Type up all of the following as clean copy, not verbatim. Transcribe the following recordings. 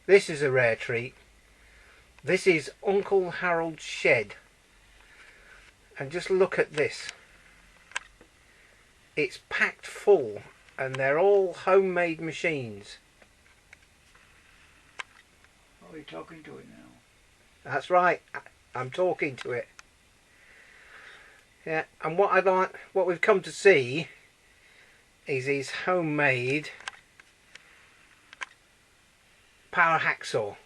This is a rare treat. This is Uncle Harold's shed. And just look at this. It's packed full and they're all homemade machines. Oh, you're talking to it now? That's right, I'm talking to it. Yeah, and what we've come to see is his homemade power hacksaw.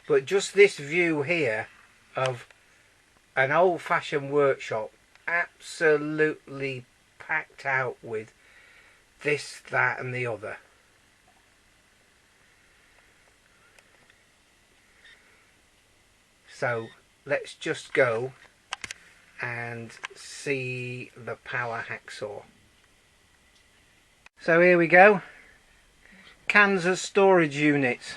But just this view here of an old-fashioned workshop, absolutely packed out with this, that and the other. So let's just go and see the power hacksaw. So here we go, Kansas storage units.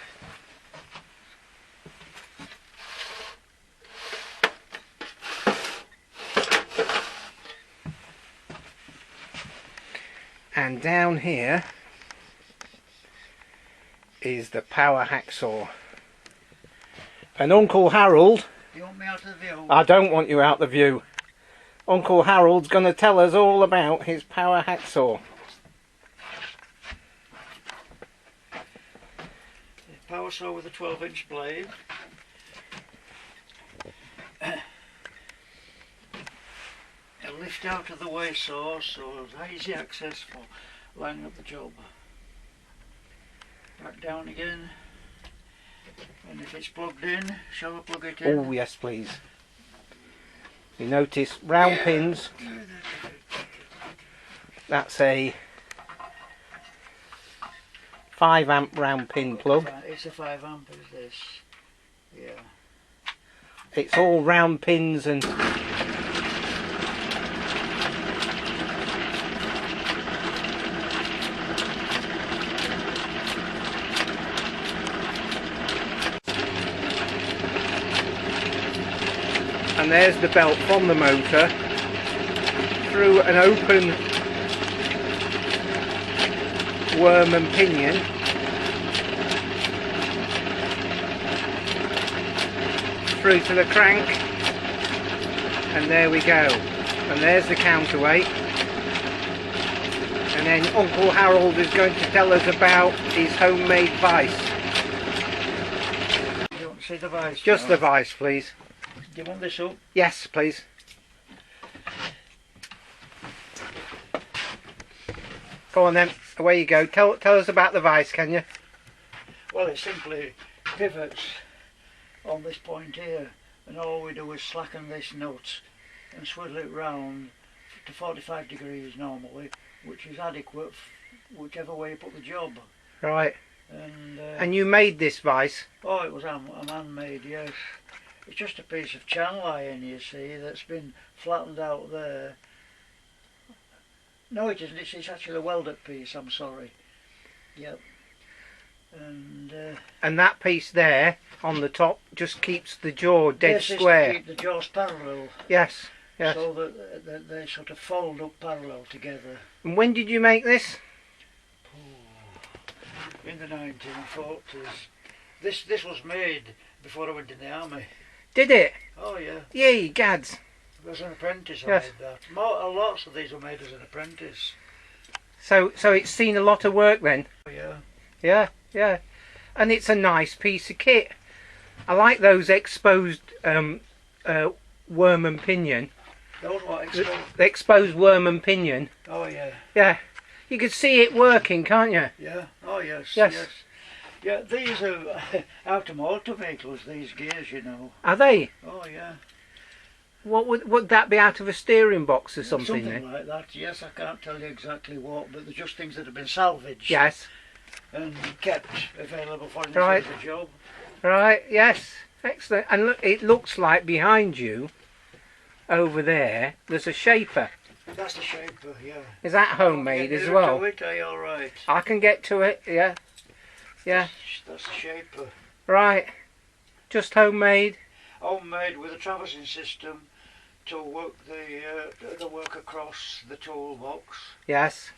And down here is the power hacksaw. And Uncle Harold... You want me out of the view? I don't want you out the view. Uncle Harold's going to tell us all about his power hacksaw. Power saw with a 12-inch blade. A lift out of the way saw, so there's easy access for lining up the job. Back down again. And if it's plugged in, shall I plug it in? Oh yes please. You notice round pins. That's a 5 amp round pin plug. It's a 5 amp, is this? Yeah. It's all round pins and there's the belt from the motor through an open worm and pinion through to the crank, and there we go, and there's the counterweight. And then Uncle Harold is going to tell us about his homemade vise. You want to see the vise? Just the vise please. Do you want this up? Yes, please. Go on then, away you go. Tell us about the vise, can you? Well, it simply pivots on this point here, and all we do is slacken this nut and swivel it round to 45 degrees normally, which is adequate whichever way you put the job. Right. And you made this vise? Oh, it was a man-made, yes. It's just a piece of channel iron, you see, that's been flattened out there. No, it isn't. It's actually a welded piece, I'm sorry. Yep. And that piece there on the top just keeps the jaw dead square. Yes, to keep the jaws parallel. Yes, yes. So that they sort of fold up parallel together. And when did you make this? Oh, in the 1940s. This was made before I went in the army. Did it? Oh yeah. Yay, gads. As an apprentice I Yes. made that. Lots of these were made as an apprentice. So it's seen a lot of work then? Oh yeah. Yeah, yeah. And it's a nice piece of kit. I like those exposed worm and pinion. Those what exposed? The exposed worm and pinion. Oh yeah. Yeah. You can see it working, can't you? Yeah. Oh yes. Yes. Yes. Yeah, these are automotive vehicles, these gears, you know. Are they? Oh yeah. What would that be, out of a steering box or something? Something like that, yes. I can't tell you exactly what, but they're just things that have been salvaged. Yes. And kept available for Right. the job. Right, yes. Excellent. And look, it looks like behind you, over there, there's a shaper. That's the shaper, yeah. Is that homemade as Get well? to it, are you all right? I can get to it, yeah. Yeah. That's the shaper. Right. Just homemade? Homemade with a traversing system to work the work across the toolbox. Yes.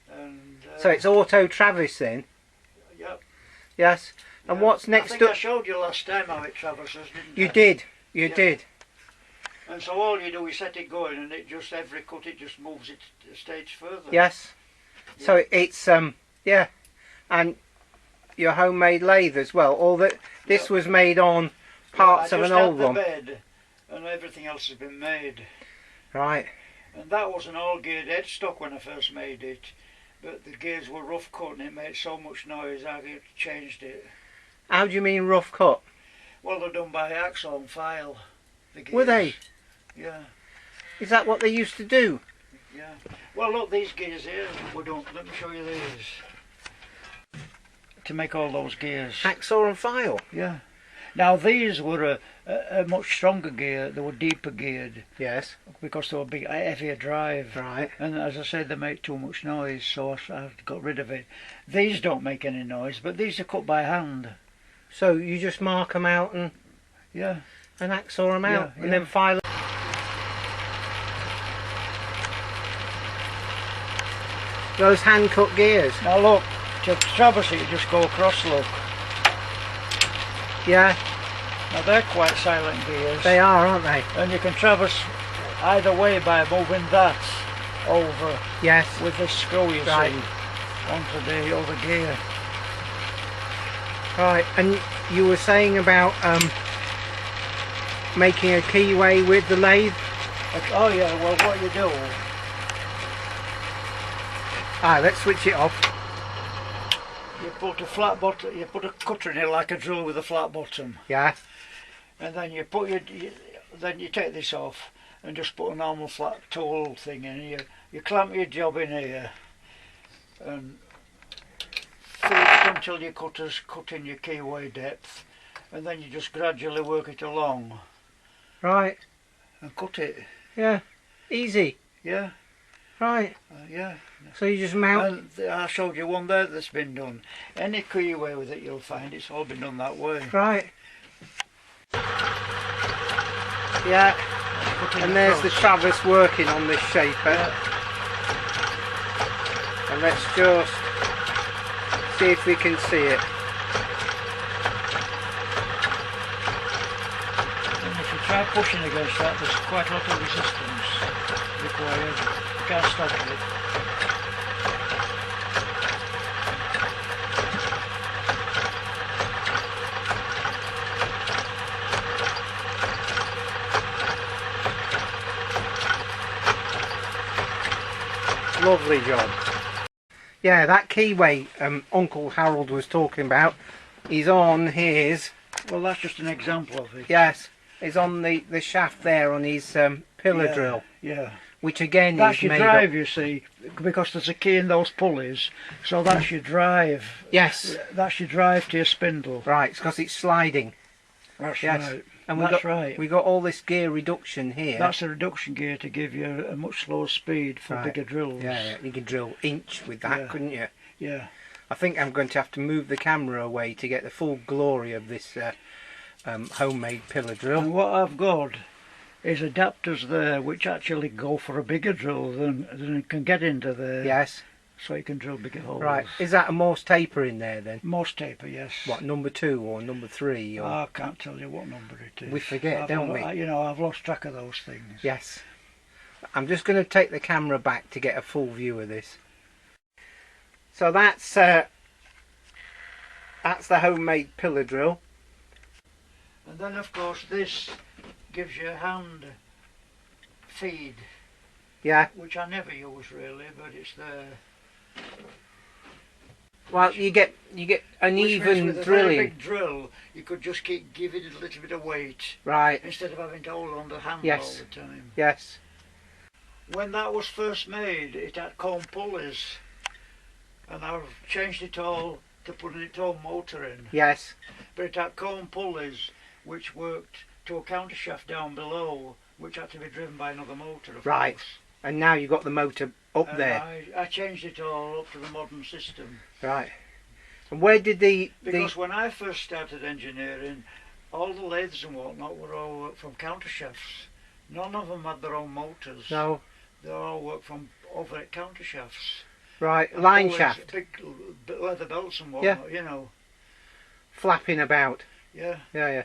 And So it's auto travis then? Yep. Yes. And what's next I think up? I showed you last time how it traverses, didn't I? You did. You Yeah. did. And so all you do is set it going, and it just every cut it just moves it a stage further. Yes. So it's yeah, and your homemade lathe as well. All that this was made on parts of an old one. I just had the bed, and everything else has been made. Right. And that was an all geared headstock when I first made it, but the gears were rough cut and it made so much noise I changed it. How do you mean rough cut? Well, they're done by hacksaw and file. The gears. Were they? Yeah. Is that what they used to do? Yeah. Well, look, these gears here were done. Let me show you these. To make all those gears. Hacksaw and file? Yeah. Now these were a much stronger gear. They were deeper geared. Yes. Because they were big, heavier drive. Right. And as I said, they make too much noise, so I got rid of it. These don't make any noise, but these are cut by hand. So you just mark them out and Yeah. and hacksaw them out, Yeah, and then file. Those hand cut gears. Now look, to traverse it, you just go across. Look. Yeah. Now they're quite silent gears. They are, aren't they? And you can traverse either way by moving that over Yes. with this screw you Right. see onto the other gear. Right. And you were saying about making a keyway with the lathe. Oh yeah, well what you do, Let's switch it off. you put a flat bottom, you put a cutter in it like a drill with a flat bottom, Yeah. and then you put then you take this off and just put a normal flat tool thing in. You clamp your job in here and feed it until your cutter's cut in your keyway depth, and then you just gradually work it along Right. and cut it. Yeah. Easy. Yeah, Right. yeah. So you just mount. And I showed you one there that's been done. Any keyway with it you'll find it's all been done that way. Right. Yeah. And there's the traverse working on this shaper. Yeah. And let's just see if we can see it. And if you try pushing against that, there's quite a lot of resistance required. You can't stop it. Lovely job. Yeah, that keyway Uncle Harold was talking about is on his, Well, that's just an example of it. yes, is on the shaft there on his pillar Yeah, drill, Yeah. which again That's is your made drive, up. you see, because there's a key in those pulleys, so that's your drive. Yes, That's your drive to your spindle. right, it's because it's sliding. That's Yes. right. And That's right. we got all this gear reduction here. That's a reduction gear to give you a much slower speed for Right. bigger drills. Yeah, you could drill inch with that, Yeah. couldn't you? Yeah. I think I'm going to have to move the camera away to get the full glory of this homemade pillar drill. And what I've got is adapters there which actually go for a bigger drill than can get into there. Yes. So you can drill bigger holes. Right. Is that a Morse taper in there then? Morse taper, yes. What, number 2 or number 3? Or... I can't tell you what number it is. We forget, don't we? You know, I've lost track of those things. Yes. I'm just going to take the camera back to get a full view of this. So that's the homemade pillar drill. And then of course this gives you a hand feed, Yeah. which I never use really, but it's there. Well, you get an Which means even with a very drilling. big drill, you could just keep giving it a little bit of weight Right. instead of having to hold on the hand Yes. all the time. Yes. When that was first made, it had comb pulleys, and I've changed it all to putting its own motor in. Yes. But it had comb pulleys which worked to a countershaft down below, which had to be driven by another motor, of Right. course. And now you've got the motor up And there. I changed it all up to the modern system. Right. And where did the Because when I first started engineering, all the lathes and whatnot were all worked from countershafts. None of them had their own motors. no They all worked from overhead countershafts. right And line pulleys, shaft? Big leather belts and whatnot, you know. flapping about. Yeah. Yeah, yeah.